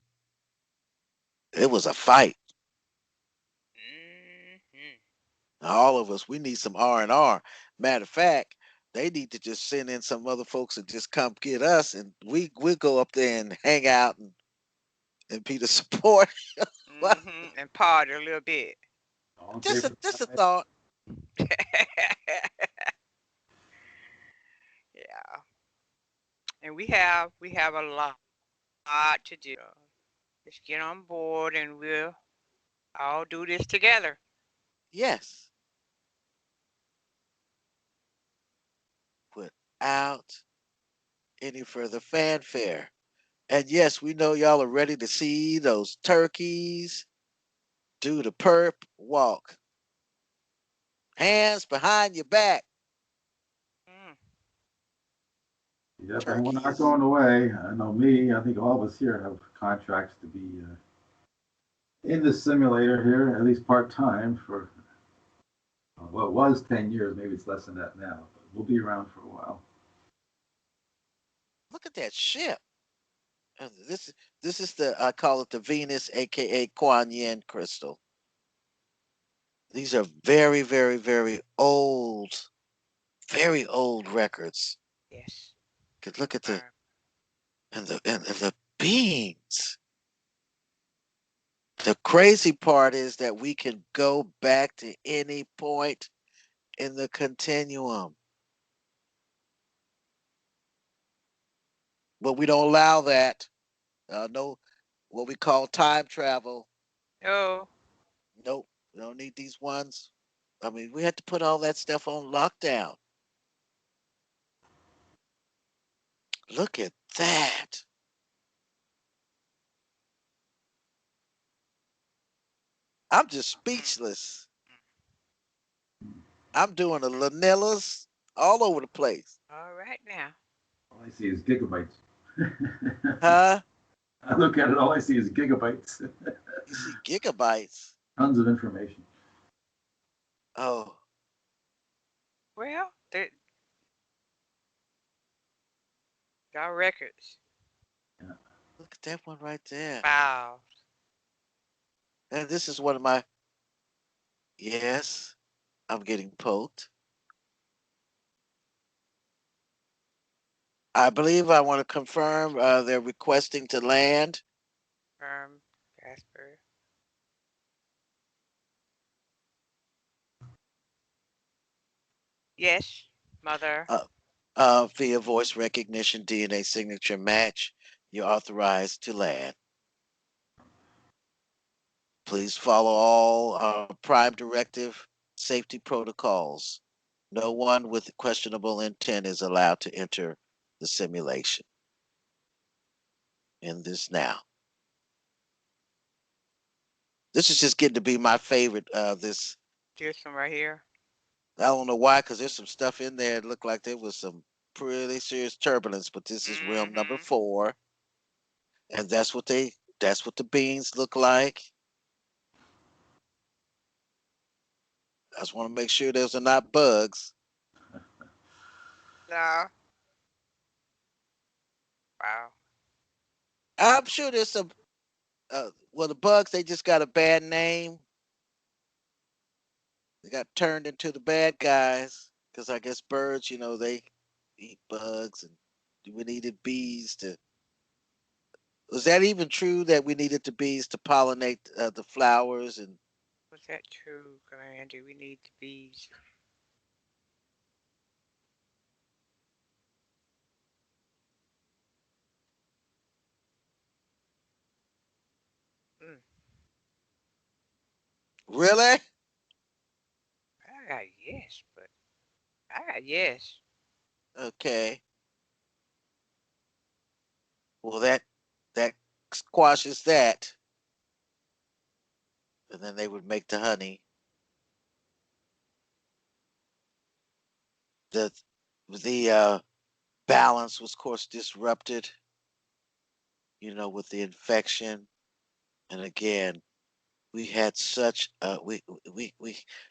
It was a fight. Hmm. All of us, we need some R&R. Matter of fact, they need to just send in some other folks and just come get us, and we'll go up there and hang out and be the support. And part a little bit. On just a paper just a side, thought. Yeah, and we have a lot to do. Just get on board, and we'll all do this together. Yes, without any further fanfare. And yes, we know y'all are ready to see those turkeys do the perp walk. Hands behind your back. Mm. yep, and we're not Turkeys. going away. I know me. I think all of us here have contracts to be in the simulator here, at least part time for well, it was 10 years. Maybe it's less than that now. But we'll be around for a while. Look at that ship. This is the I call it the Venus, aka Kuan Yin crystal. These are very, very, very old records. Yes. Could look at the Confirm. and the beings. The crazy part is that we can go back to any point in the continuum, but we don't allow that. No, what we call time travel. Oh. Nope, we don't need these ones. I mean, we had to put all that stuff on lockdown. Look at that. I'm just Mm. speechless. I'm doing the Lanillas all over the place. All right now. All I see is gigabytes. Huh? I look at it, all I see is gigabytes. You see gigabytes. Tons of information. Oh, Well, they got records. Yeah. look at that one right there. Wow. And this is one of my, yes, I'm getting poked. I believe I want to confirm they're requesting to land. Casper. Yes, mother. Uh, via voice recognition DNA signature match. You're authorized to land. Please follow all Prime Directive safety protocols. No one with questionable intent is allowed to enter the simulation. In this now. This is just getting to be my favorite. This This one right here. I don't know why, because there's some stuff in there. It looked like there was some pretty serious turbulence, but this is realm number Mm-hmm. 4, and that's what the beans look like. I just want to make sure those are not bugs. No. Wow. I'm sure there's some. Well, the bugs they just got a bad name. They got turned into the bad guys because I guess birds, they eat bugs, and we needed bees to. Was that even true that we needed the bees to pollinate the flowers? And Was that true, Commander? We need the bees. Mm. really, I got yes, but I got yes. okay. Well, that squashes that, and then they would make the honey. The the balance was, of course, disrupted. With the infection, and again, we had such we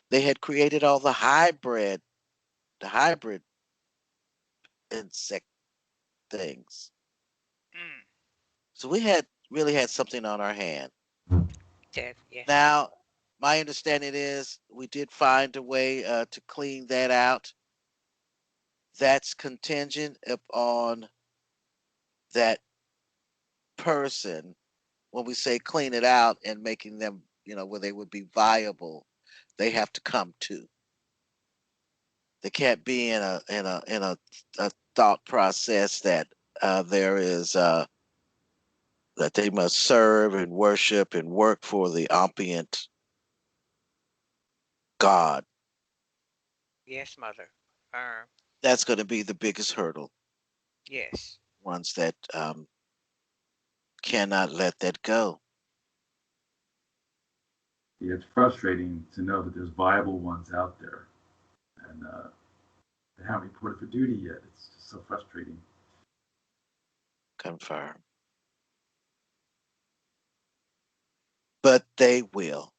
they had created all the hybrid. insect things. Mm. So we had really had something on our hand. Yes. Now, my understanding is we did find a way to clean that out. That's contingent upon that person when we say clean it out and making them, where they would be viable, they have to come to. They can't be in a thought process that there is that they must serve and worship and work for the ambient God. Yes, mother. Firm. That's going to be the biggest hurdle. Yes. Ones that cannot let that go. Yeah, it's frustrating to know that there's viable ones out there, and they haven't reported for duty yet. It's just so frustrating. Confirm. But they will.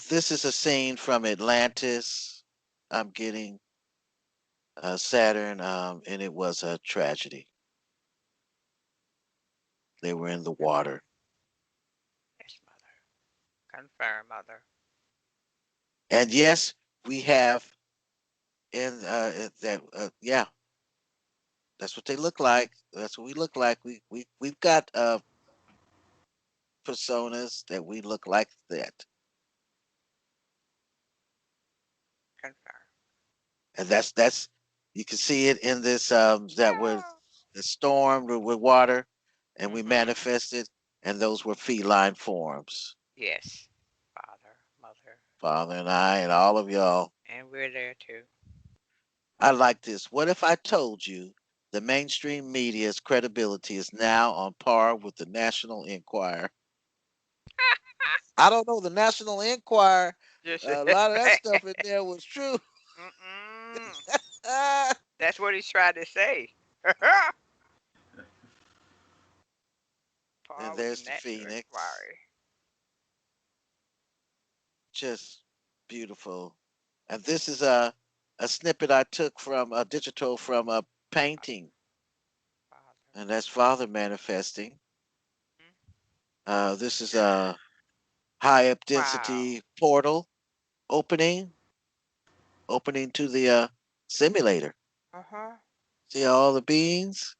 This is a scene from Atlantis. I'm getting Saturn, and it was a tragedy. They were in the water. Yes, mother. Confirm, mother. And yes, we have that. Yeah, that's what they look like. That's what we look like. We've got personas that we look like that, Confirm. and that's you can see it in this that was the storm with water, and we Mm-hmm. manifested, and those were feline forms. Yes. Father, mother. Father and I and all of y'all. And we're there too. I like this. What if I told you the mainstream media's credibility is now on par with the National Enquirer? I don't know. The National Enquirer, Just a lot of that stuff in there was true. Mm-mm. And That's what he's trying to say. Paul with the there's the National Phoenix. Inquiry. Just beautiful. And this is a snippet I took from a digital from a painting, Father. and that's Father manifesting. Mm. This is a high up Wow. density portal opening, opening to the simulator. Uh-huh. See all the beings?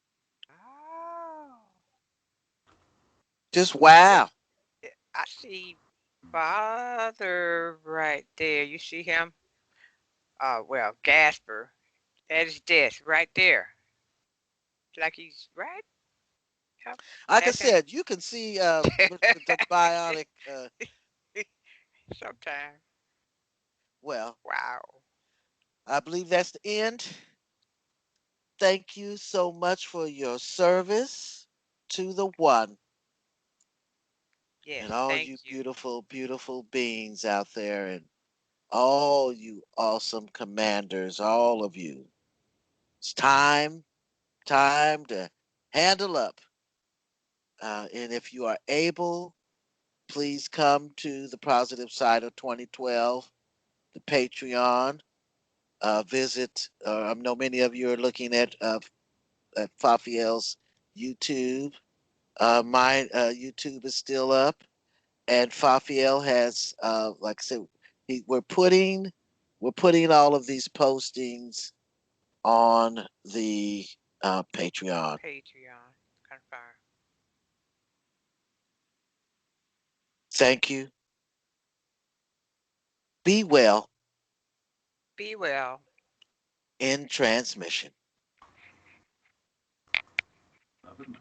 Oh. Just Yeah, wow. I see Father right there. You see him? Well, Gasper at his desk right there. Like he's right up. Like I That's him. said, you can see the bionic. Sometime. Well, Wow. I believe that's the end. Thank you so much for your service to the one and Yes, all thank you you. beautiful, beautiful beings out there and all you awesome commanders, all of you. It's time to handle up. And if you are able, please come to the positive side of 2012, the Patreon. Visit. I know many of you are looking at Fafiel's YouTube. My YouTube is still up, and Fafiel has, like I said, we're putting all of these postings on the Patreon. Patreon. Confirm. Thank you. Be well Be well. in transmission. Love it, Mike.